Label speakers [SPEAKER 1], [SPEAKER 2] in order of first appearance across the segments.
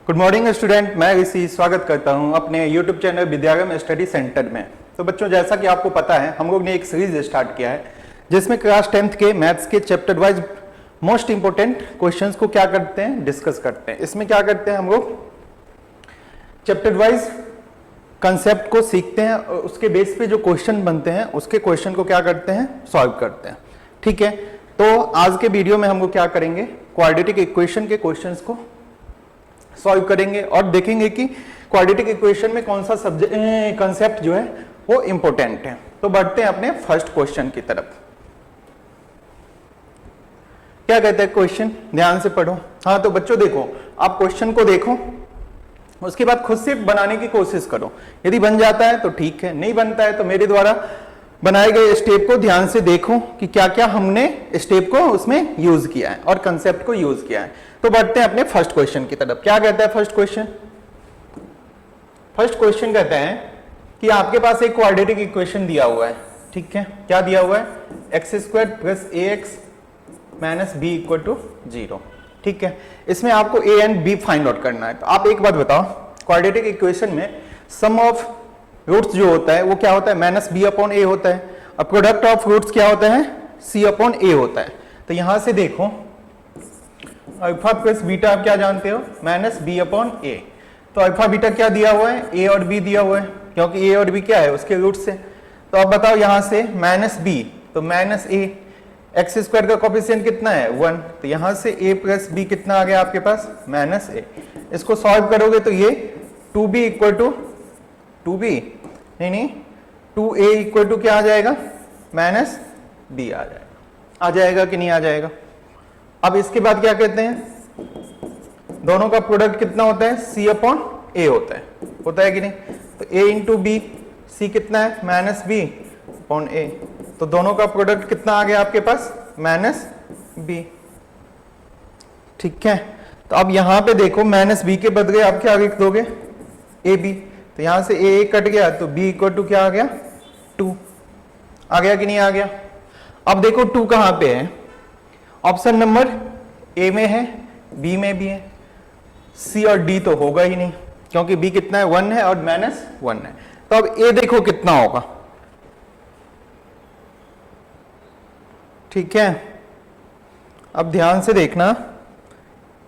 [SPEAKER 1] Good morning student, मैं ऋषि स्वागत करता हूं अपने यूट्यूब चैनल विद्यागम स्टडी सेंटर में। तो बच्चों, जैसा कि आपको पता है, हम लोग ने एक सीरीज स्टार्ट किया है जिसमें क्लास 10th के मैथ्स के chapter wise most important questions को क्या करते हैं, डिस्कस करते हैं। इसमें क्या करते हैं, हम लोग चैप्टर वाइज कंसेप्ट को सीखते हैं और उसके बेस पे जो क्वेश्चन बनते हैं उसके क्वेश्चन को क्या करते हैं, सॉल्व करते हैं। ठीक है, तो आज के वीडियो में हम लोग क्या करेंगे, क्वाड्रेटिक इक्वेशन के क्वेश्चंस को सॉल्व करेंगे और देखेंगे कि क्वाड्रेटिक इक्वेशन में कौन सा सब्जेक्ट कंसेप्ट जो है वो इंपॉर्टेंट है। तो बढ़ते हैं अपने फर्स्ट क्वेश्चन की तरफ। क्या कहता है क्वेश्चन, ध्यान से पढ़ो। हाँ, तो बच्चों देखो, आप क्वेश्चन को देखो, उसके बाद खुद से बनाने की कोशिश करो। यदि बन जाता है तो ठीक है, नहीं बनता है तो मेरे द्वारा बनाए गए स्टेप को ध्यान से देखो कि क्या क्या हमने स्टेप को उसमें यूज किया है और कंसेप्ट को यूज किया है। तो बढ़ते हैं अपने फर्स्ट क्वेश्चन की तरफ। क्या कहता है फर्स्ट क्वेश्चन? फर्स्ट क्वेश्चन कहता है कि आपके पास एक क्वाड्रेटिक इक्वेशन दिया हुआ है। ठीक है, क्या दिया हुआ है, x² + ax - b = 0। ठीक है, इसमें आपको a and b find out करना है। तो आप एक बात बताओ, क्वाड्रेटिक इक्वेशन में सम ऑफ रूट्स जो होता है वो क्या होता है, -b/a होता है, और प्रोडक्ट ऑफ रूट्स क्या होता है, c/a होता है। तो यहां से देखो, अल्फा प्लस बीटा आप क्या जानते हो, -b/a। तो अल्फा बीटा क्या दिया हुआ है, a और b दिया हुआ है, क्योंकि a और b क्या है, उसके रूट्स है। तो अब बताओ यहां से -b तो -a, x² का कोफिशिएंट कितना है, 1। तो यहां से a + b कितना आ गया आपके पास, -a। इसको सॉल्व करोगे तो ये 2b = 2b नहीं 2a = क्या आ जाएगा, -b आ जाएगा कि नहीं आ जाएगा। अब इसके बाद क्या कहते हैं, दोनों का प्रोडक्ट कितना होता है, c/a होता है कि नहीं। तो a × b, c कितना है, -b/a। तो दोनों का प्रोडक्ट कितना आ गया आपके पास, -b। ठीक है, तो अब यहां पे देखो, -b के बदले आप क्या लिख दोगे, ab। तो यहां से a कट गया तो b = क्या आ गया, 2 आ गया कि नहीं आ गया। अब देखो 2 कहां पे है, ऑप्शन नंबर ए में है, बी में भी है, सी और डी तो होगा ही नहीं, क्योंकि बी कितना है, 1 है और -1 है। तो अब ए देखो कितना होगा। ठीक है, अब ध्यान से देखना,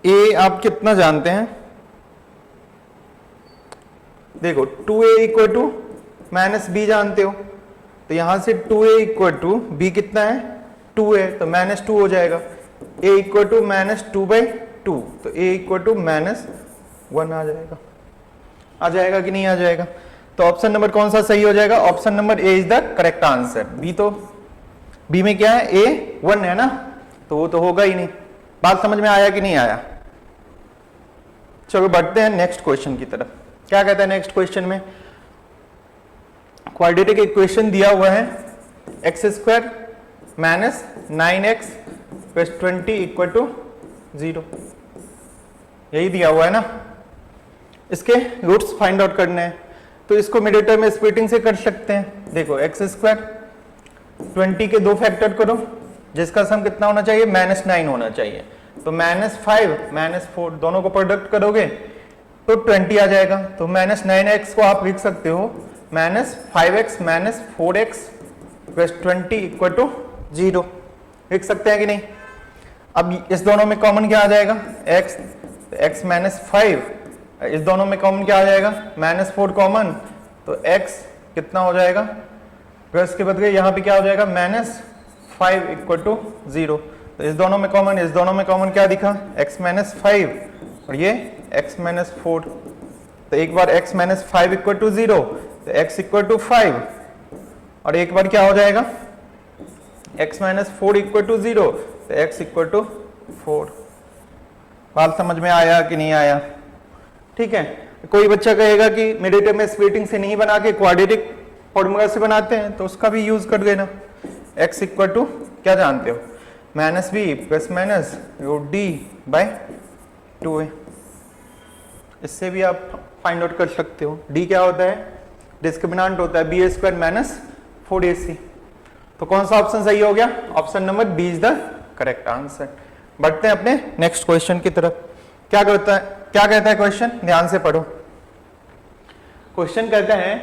[SPEAKER 1] ए आप कितना जानते हैं, देखो 2a = -b जानते हो। तो यहां से 2a = b कितना है, 2 है, तो -2 हो जाएगा। a = -2/2, तो a = -1 आ जाएगा कि नहीं आ जाएगा। तो ऑप्शन नंबर कौन सा सही हो जाएगा, option number A is the correct answer. B तो बी में क्या है, a 1 है ना, तो वो तो होगा ही नहीं। बात समझ में आया कि नहीं आया। चलो बढ़ते हैं नेक्स्ट क्वेश्चन की तरफ। क्या कहता है नेक्स्ट क्वेश्चन में, क्वाड्रेटिक इक्वेशन दिया हुआ है, x² - 9x + 20 = 0। यही दिया हुआ है ना, इसके रूट्स फाइंड आउट करने हैं। तो इसको मिडिल टर्म में स्प्लिटिंग से कर सकते हैं। देखो x² 20 के 2 फैक्टर करो, जिसका सम कितना होना चाहिए, -9 होना चाहिए। तो -5 -4 दोनों को प्रोडक्ट करोगे तो 20 आ जाएगा। तो -9x को आप लिख सकते हो -5x - 4x + 20 = 0 लिख सकते हैं कि नहीं। अब इस दोनों में कॉमन क्या आ जाएगा, x, तो x -5, इस दोनों में कॉमन क्या आ जाएगा, -4 कॉमन, तो x कितना हो जाएगा, प्लस के बदले यहाँ पे क्या हो जाएगा, -5 = 0। तो इस दोनों में कॉमन क्या दिखा, x -5 और ये x -4। तो एक बार x -5 = 0, तो x = 5, और एक बार क्या हो जाएगा, x -4 = 0, तो x = 4। बात समझ में आया कि नहीं आया। ठीक है, कोई बच्चा कहेगा कि मिडिल टर्म में स्प्लिटिंग से नहीं बना के क्वाड्रेटिक फॉर्मूला से बनाते हैं, तो उसका भी यूज कर देना। x = क्या जानते हो, -b ± d/2a। इससे भी आप फाइंड आउट कर सकते हो। d क्या होता है, डिस्क्रिमिनेंट होता है, b² - 4ac। तो कौन सा ऑप्शन सही हो गया, option number B is the correct answer. बढ़ते हैं अपने नेक्स्ट क्वेश्चन की तरफ। क्या करता है, क्या कहता है क्वेश्चन, ध्यान से पढ़ो। क्वेश्चन कहता है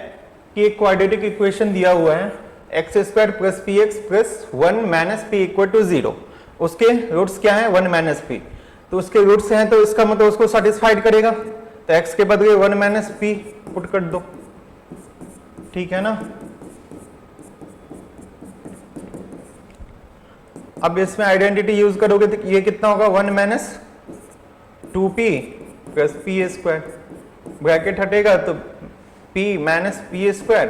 [SPEAKER 1] कि एक क्वाड्रेटिक इक्वेशन दिया हुआ है x square plus p x plus 1 minus p equal to 0। उसके रूट्स क्या है, 1 माइनस पी। तो उसके रूट्स हैं तो इसका मतलब उसको सेटिस्फाइड करेगा, तो एक्स के बदले 1 माइनस पी पुट कर दो, ठीक है ना। अब इसमें आइडेंटिटी यूज करोगे तो ये कितना होगा, 1 minus 2p plus p square, bracket हटेगा तो p minus p square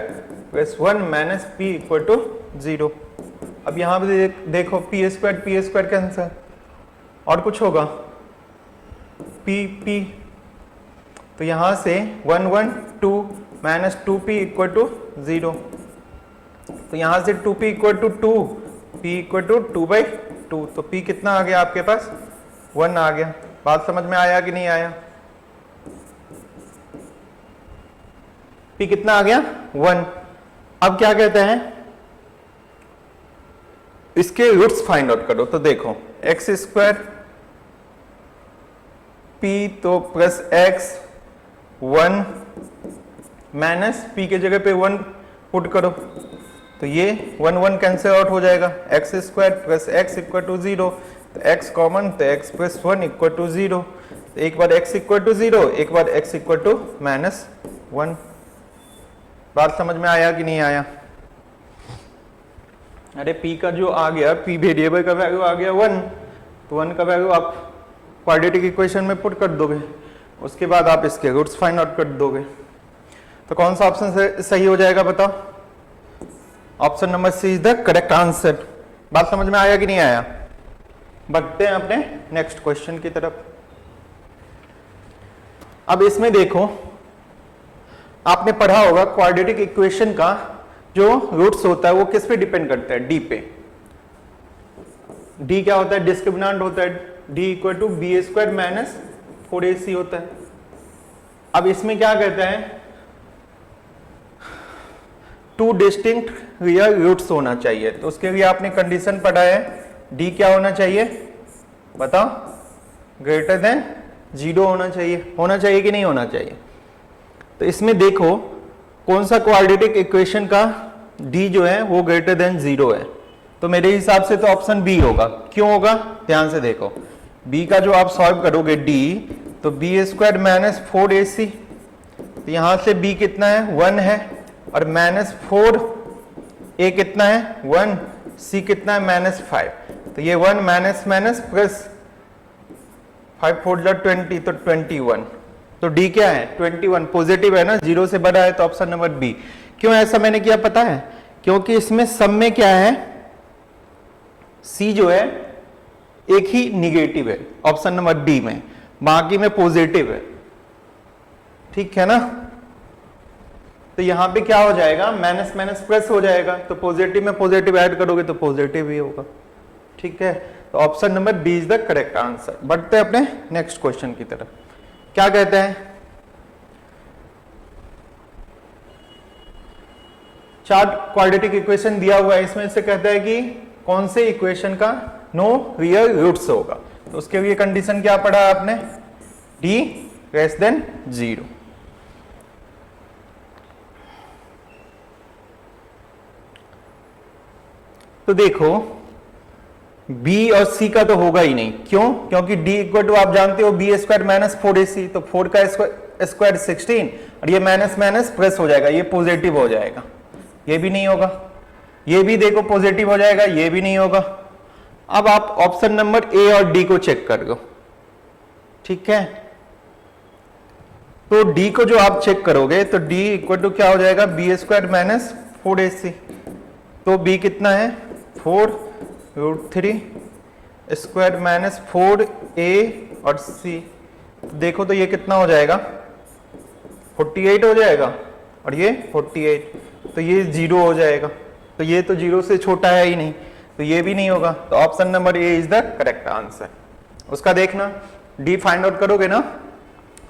[SPEAKER 1] plus 1 minus p equal to 0। अब यहां पे देखो पी स्क्वायर कैंसिल, और कुछ होगा p, तो यहां से 1 1 2 माइनस 2p इक्वल टू 0। तो यहां से 2p equal to 2, p equal to 2/2, तो p कितना आ गया आपके पास, 1 आ गया। बात समझ में आया कि नहीं आया, p कितना आ गया, 1। अब क्या कहते हैं, इसके रूट्स फाइंड आउट करो। तो देखो एक्स स्क्वायर p तो प्लस एक्स 1 माइनस p के जगह पे 1 पुट करो, तो ये 1 1 कैंसिल आउट हो जाएगा, x square plus x equal to 0, तो x कॉमन, तो x प्लस 1 इक्वल टू 0। तो एक बार x इक्वल टू 0, एक बार x इक्वल टू माइनस 1। बात समझ में आया कि नहीं आया। अरे p का जो आ गया, p वेरिएबल का वैल्यू आ गया 1, तो 1 का वैल्यू आप क्वाड्रेटिक इक्वेशन में पुट कर दोगे, उसके बाद आप इसके रूट्स फाइंड आउट कर दोगे। तो कौन सा ऑप्शन सही हो जाएगा बताओ, option number C is the correct answer. बात समझ में आया कि नहीं आया। बढ़ते हैं अपने नेक्स्ट क्वेश्चन की तरफ। अब इसमें देखो, आपने पढ़ा होगा क्वाड्रेटिक इक्वेशन का जो रूट्स होता है वो किस पे डिपेंड करता है, डी पे। डी क्या होता है, डिस्क्रिमिनेंट होता है, d equal to b square minus 4ac होता है। अब इसमें क्या कहता है, 2 डिस्टिंक्ट रियल रूट्स होना चाहिए, तो उसके लिए आपने कंडीशन पढ़ा है, डी क्या होना चाहिए बताओ, ग्रेटर देन 0 होना चाहिए कि नहीं होना चाहिए। तो इसमें देखो कौन सा क्वाड्रेटिक इक्वेशन का डी जो है वो ग्रेटर देन 0 है, तो मेरे हिसाब से तो ऑप्शन बी होगा। क्यों होगा, ध्यान से देखो, बी का जो आप सॉल्व करोगे डी, तो बी स्क्वायर माइनस 4ac, तो यहां से बी कितना है 1 है, और माइनस 4 ए कितना है 1, सी कितना है माइनस 5, तो ये 1 माइनस माइनस प्लस 5 4 20, तो 21। तो डी क्या है 21, पॉजिटिव है ना, 0 से बड़ा है, तो ऑप्शन नंबर बी। क्यों ऐसा मैंने किया पता है, क्योंकि इसमें सब में क्या है, सी जो है एक ही निगेटिव है ऑप्शन नंबर डी में, बाकी में पॉजिटिव है, ठीक है ना। तो यहां पे क्या हो जाएगा, माइनस माइनस प्लस हो जाएगा, तो पॉजिटिव में पॉजिटिव ऐड करोगे तो पॉजिटिव ही होगा, ठीक है। तो option number B is the correct answer. बढ़ते हैं अपने नेक्स्ट क्वेश्चन की तरफ। क्या कहते हैं, चार क्वाड्रेटिक इक्वेशन दिया हुआ है, इसमें से कहता है कि कौन से इक्वेशन का नो रियल रूट्स होगा, तो उसके लिए कंडीशन क्या पढ़ा आपने, डी लेस देन 0। तो देखो b और c का तो होगा ही नहीं, क्यों, क्योंकि d इक्वल टू आप जानते हो b स्क्वायर माइनस 4ac, तो 4 का स्क्वायर 16, और ये माइनस माइनस प्लस हो जाएगा, ये पॉजिटिव हो जाएगा, ये भी नहीं होगा, ये भी देखो पॉजिटिव हो जाएगा, ये भी नहीं होगा। अब आप ऑप्शन नंबर ए और डी को चेक कर लो, ठीक है। तो डी को जो आप चेक करोगे तो डी इक्वल टू क्या हो जाएगा, बी स्क्वायर माइनस 4ac, तो b कितना है 4√3 स्क्वायर माइनस 4a और c, देखो तो ये कितना हो जाएगा 48 हो जाएगा, और ये 48, तो ये 0 हो जाएगा, तो ये तो 0 से छोटा है ही नहीं, तो ये भी नहीं होगा। तो option number A is the correct answer. उसका देखना, डी फाइंड आउट करोगे ना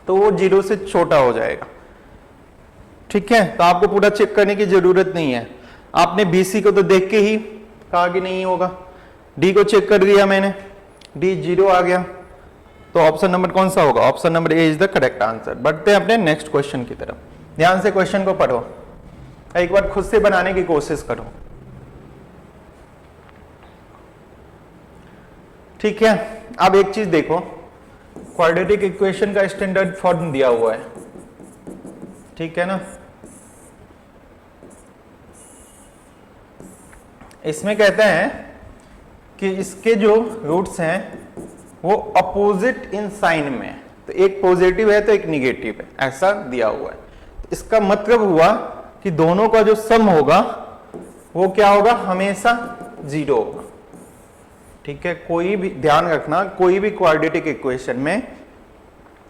[SPEAKER 1] तो वो 0 से छोटा हो जाएगा, ठीक है। तो आपको पूरा चेक करने की जरूरत नहीं है, आपने बीसी को तो देख के ही कहा कि नहीं होगा। डी को चेक कर दिया मैंने, डी 0 आ गया, तो ऑप्शन नंबर कौन सा होगा? Option number A is the correct answer. बढ़ते हैं अपने नेक्स्ट क्वेश्चन की तरफ। ध्यान से क्वेश्चन को पढ़ो, एक बार खुद से बनाने की कोशिश करो, ठीक है। अब एक चीज देखो, क्वाड्रेटिक इक्वेशन का स्टैंडर्ड फॉर्म दिया हुआ है, ठीक है ना। इसमें कहते हैं कि इसके जो रूट्स हैं वो अपोजिट इन साइन में, तो एक पॉजिटिव है तो एक निगेटिव है, ऐसा दिया हुआ है। तो इसका मतलब हुआ कि दोनों का जो सम होगा वो क्या होगा? हमेशा 0 होगा, ठीक है। कोई भी ध्यान रखना, कोई भी क्वाड्रेटिक इक्वेशन में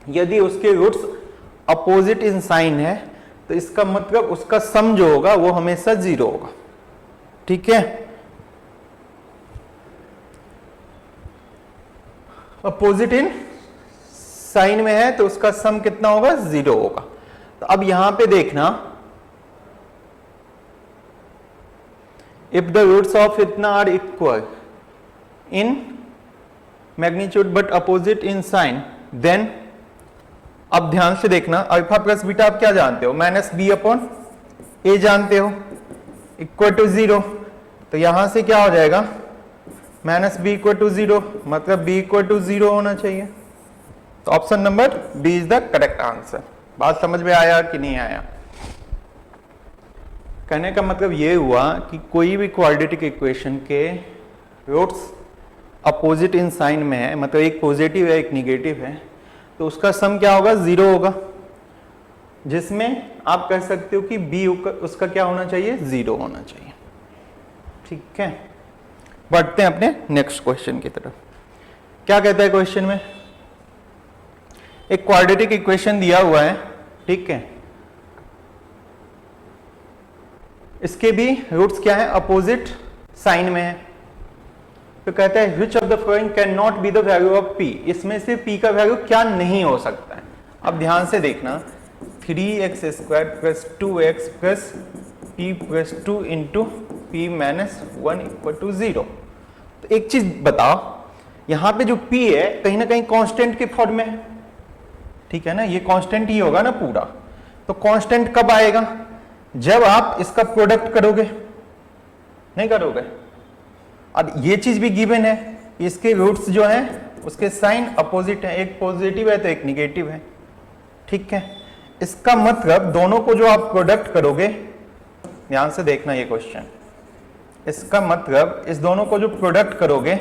[SPEAKER 1] यदि उसके रूट्स अपोजिट इन साइन है तो इसका मतलब उसका सम जो होगा वो हमेशा 0 होगा, ठीक है। अपोजिट इन साइन में है तो उसका सम कितना होगा? 0 होगा। तो अब यहां पे देखना, इफ द रूट्स ऑफ इतना are equal in magnitude but opposite in sign, then अब ध्यान से देखना, अल्फा प्लस बीटा आप क्या जानते हो? माइनस बी अपॉन ए जानते हो, इक्वल टू 0। तो यहां से क्या हो जाएगा? माइनस बी इक्वल टू 0, मतलब बी इक्वल टू 0 होना चाहिए। तो option number B is the correct answer. बात समझ में आया कि नहीं आया? कहने का मतलब ये हुआ कि कोई भी क्वाड्रेटिक इक्वेशन के रूट्स अपोजिट इन साइन में है, मतलब एक पॉजिटिव है एक निगेटिव है, तो उसका सम क्या होगा? 0 होगा, जिसमें आप कह सकते हो कि बी उसका क्या होना चाहिए? 0 होना चाहिए, ठीक है। बढ़ते हैं अपने नेक्स्ट क्वेश्चन की तरफ। क्या कहता है क्वेश्चन में? एक क्वाड्रेटिक इक्वेशन दिया हुआ है, ठीक है। इसके भी रूट्स क्या है? अपोजिट साइन में है। तो कहता है which of the following can not be the value of P, इसमें से पी का वैल्यू क्या नहीं हो सकता है? अब ध्यान से देखना, 3x² plus 2x plus p plus 2 into p minus 1 equal to 0। तो एक चीज बताओ, यहां पे जो p है कहीं ना कहीं कांस्टेंट के फॉर्म में है, ठीक है ना। ये कांस्टेंट ही होगा ना पूरा। तो कांस्टेंट कब आएगा? जब आप इसका प्रोडक्ट करोगे, नहीं करोगे। और ये चीज भी गिवन है, इसके रूट्स जो हैं उसके साइन अपोजिट है, एक पॉजिटिव है तो एक निगेटिव है, ठीक है। इसका मतलब दोनों को जो आप प्रोडक्ट करोगे, ध्यान से देखना ये क्वेश्चन, इसका मतलब इस दोनों को जो प्रोडक्ट करोगे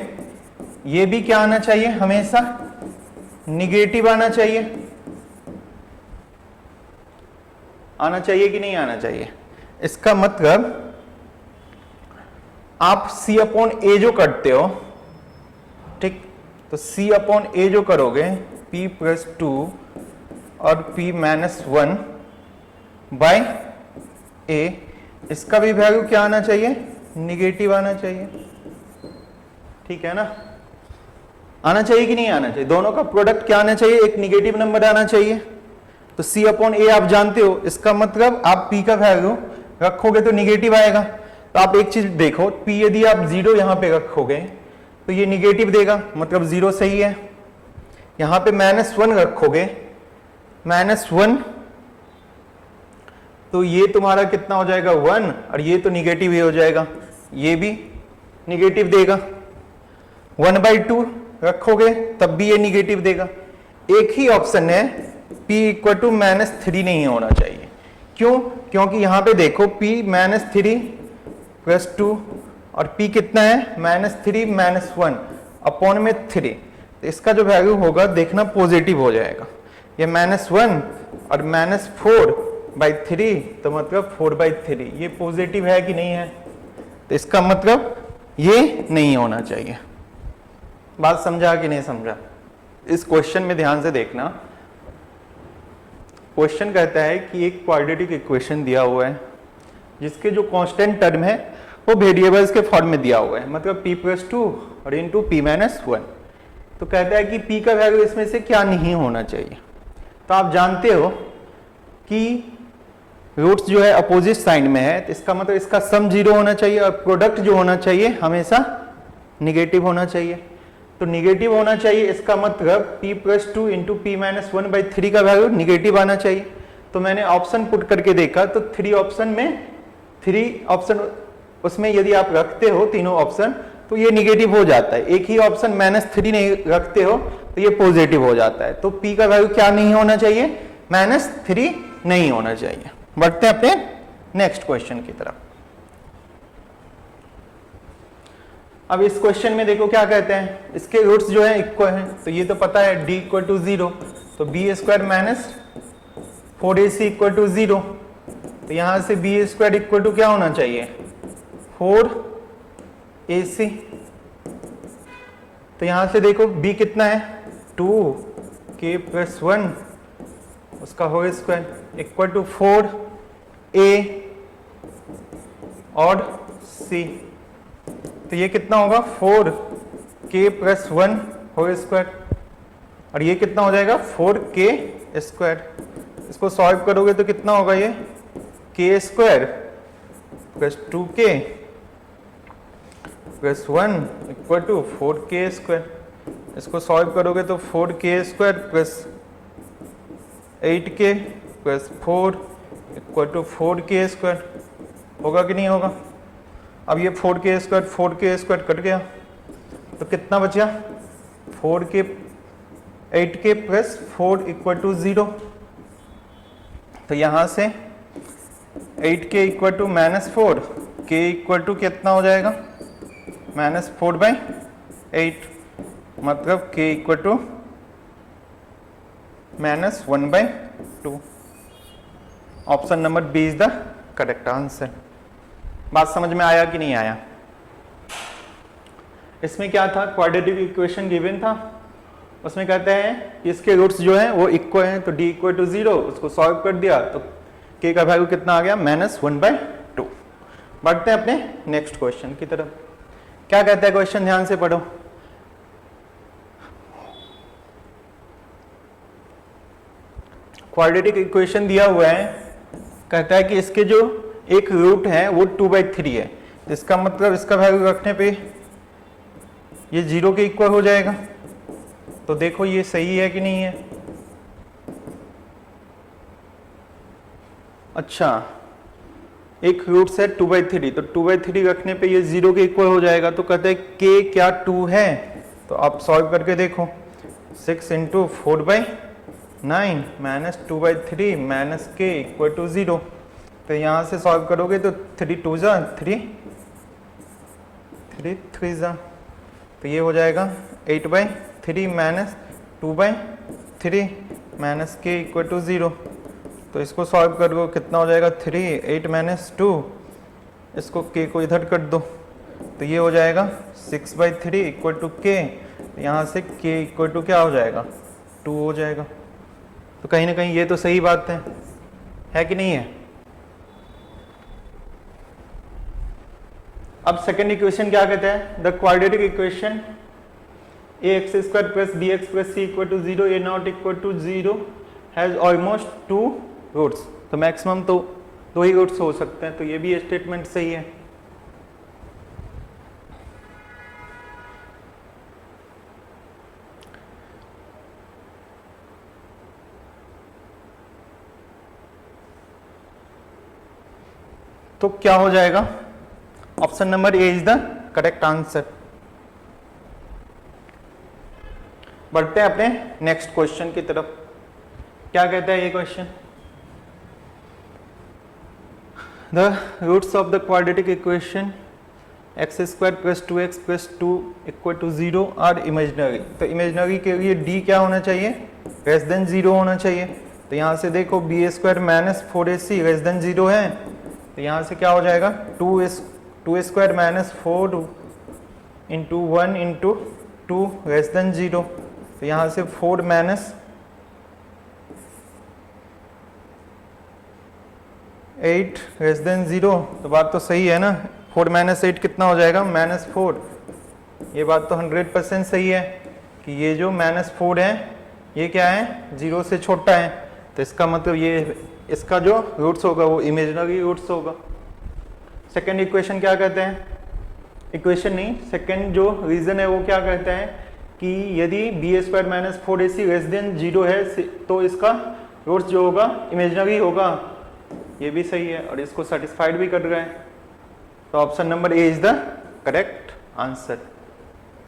[SPEAKER 1] ये भी क्या आना चाहिए? हमेशा निगेटिव आना चाहिए। आना चाहिए कि नहीं आना चाहिए? इसका मतलब आप c अपॉन ए जो करते हो, ठीक, तो c अपॉन ए जो करोगे p प्लस 2 और p माइनस 1 बाय a, इसका भी वैल्यू क्या आना चाहिए? निगेटिव आना चाहिए, ठीक है ना। आना चाहिए कि नहीं आना चाहिए? दोनों का प्रोडक्ट क्या आना चाहिए? एक निगेटिव नंबर आना चाहिए। तो c अपॉन ए आप जानते हो, इसका मतलब आप p का वैल्यू रखोगे तो निगेटिव आएगा। तो आप एक चीज देखो, p यदि आप 0 यहां पे रखोगे तो ये निगेटिव देगा, मतलब 0 सही है। यहां पे -1 रखोगे, -1, तो ये तुम्हारा कितना हो जाएगा? 1, और ये तो निगेटिव ही हो जाएगा, ये भी निगेटिव देगा। 1/2 रखोगे तब भी ये निगेटिव देगा। एक ही ऑप्शन है p इक्वल टू -3 नहीं होना चाहिए। क्यों? क्योंकि यहां पे देखो p -3 प्लस 2 और p कितना है? -3 -1 अपॉन में 3, तो इसका जो वैल्यू होगा देखना पॉजिटिव हो जाएगा। ये -1 और -4/3, तो मतलब 4/3, ये पॉजिटिव है कि नहीं है? तो इसका मतलब ये नहीं होना चाहिए। बात समझा कि नहीं समझा? इस क्वेश्चन में ध्यान से देखना। क्वेश्चन कहता है कि एक क्वाड्रेटिक इक्वेशन दिया हुआ है जिसके जो कांस्टेंट टर्म है वो वेरिएबल्स के फॉर्म में दिया हुआ है, मतलब p प्लस 2 और इंटू p माइनस 1। तो कहता है कि p का वैल्यू इसमें से क्या नहीं होना चाहिए? तो आप जानते हो कि रूट्स जो है अपोजिट साइन में है, तो इसका मतलब इसका सम 0 होना चाहिए और प्रोडक्ट जो होना चाहिए हमेशा निगेटिव होना चाहिए। तो निगेटिव होना चाहिए, इसका मतलब p plus two into P minus 1/3 का वैल्यू निगेटिव आना चाहिए। तो मैंने ऑप्शन पुट करके देखा तो 3 ऑप्शन उसमें यदि आप रखते हो तीनों ऑप्शन तो ये निगेटिव हो जाता है, एक ही ऑप्शन -3 नहीं रखते हो तो ये पॉजिटिव हो जाता है। तो p का वैल्यू क्या नहीं होना चाहिए, -3 नहीं होना चाहिए। बढ़ते हैं अपने नेक्स्ट क्वेश्चन की तरफ। अब इस क्वेश्चन में देखो क्या कहते हैं, इसके रूट्स जो है इक्वल हैं, तो ये तो पता है d इक्वल टू 0, तो b square minus 4ac equal to 0, तो यहां से b स्क्वायर इक्वल टू क्या होना चाहिए, 4ac। तो यहां से देखो b कितना है, 2k प्लस 1 उसका whole square equal to 4a और c। तो ये कितना होगा, 4k प्लस 1 होल स्क्वायर, और ये कितना हो जाएगा 4k स्क्वायर। इसको सॉल्व करोगे तो कितना होगा, ये k square plus 2k plus 1 equal to 4k square. इसको सॉल्व करोगे तो 4k square plus 8k plus 4 equal to 4k square. होगा कि नहीं होगा। अब ये 4k स्क्वायर कट गया तो कितना बचा, 8k प्लस 4 इक्वल टू 0। तो यहां से 8k equal to -4, k equal to कितना हो जाएगा, -4/8, मतलब k equal to -1/2। Option number B is the correct answer. बात समझ में आया कि नहीं आया। इसमें क्या था, क्वाड्रेटिक इक्वेशन गिवन था, उसमें कहते हैं कि इसके रूट्स जो हैं वो इक्वल हैं, तो d इक्वल टू 0, उसको सॉल्व कर दिया तो k का वैल्यू कितना आ गया, -1/2। बढ़ते हैं अपने नेक्स्ट क्वेश्चन की तरफ। क्या कहता है क्वेश्चन, ध्यान से पढ़ो। क्वाड्रेटिक इक्वेशन दिया हुआ है, कहता है कि इसके जो एक रूट है वो 2/3 है, इसका मतलब इसका वैल्यू रखने पे ये 0 के इक्वल हो जाएगा। तो देखो ये सही है कि नहीं है। अच्छा, एक रूट है 2/3, तो 2/3 रखने पे ये 0 के इक्वल हो जाएगा। तो कहते हैं k क्या 2 है, तो आप सॉल्व करके देखो, 6 × 4/9 -2/3 -k इक्वल टू 0। तो यहाँ से सॉल्व करोगे तो 3 2 जा 3 3 जा, तो ये हो जाएगा 8/3 -2/3 -k इक्वल टू 0। तो इसको सॉल्व करो कितना हो जाएगा, 3 8 -2, इसको k को इधर कर दो तो ये हो जाएगा 6/3 इक्वल टू k। यहाँ से k इक्वल टू क्या हो जाएगा, 2 हो जाएगा। तो कहीं ना कहीं ये तो सही बात है कि नहीं है। अब सेकेंड इक्वेशन क्या कहता है, the quadratic equation ax² plus bx plus c equal to 0, a0 equal to 0 has almost 2 roots. तो मैक्सिमम तो 2 ही रूट्स हो सकते हैं, तो ये भी स्टेटमेंट सही है। तो क्या हो जाएगा, option number A is the correct answer. बढ़ते हैं अपने नेक्स्ट क्वेश्चन की तरफ। क्या कहता है ये question, the roots of the quadratic equation x² plus 2x plus 2 equal to 0 are imaginary. तो इमेजिनरी के लिए d क्या होना चाहिए, लेस देन 0 होना चाहिए। तो यहाँ से देखो b² minus 4ac less than 0 है, तो यहाँ से क्या हो जाएगा, 2² minus 4 into 1 into 2 less than 0। तो यहाँ से 4 माइनस 8 लेस देन 0। तो बात तो सही है ना, 4 माइनस 8 कितना हो जाएगा, -4। ये बात तो 100% सही है कि ये जो -4 है ये क्या है, 0 से छोटा है। तो इसका मतलब ये इसका जो रूट्स होगा वो इमेजिनरी रूट्स होगा। सेकेंड इक्वेशन क्या कहते हैं, इक्वेशन नहीं, सेकेंड जो रीजन है वो क्या कहता है कि यदि b square minus 4ac less than 0 है तो इसका रूट्स जो होगा इमेजिनरी होगा। ये भी सही है और इसको सेटिस्फाइड भी कर रहा है, तो option number A is the correct answer.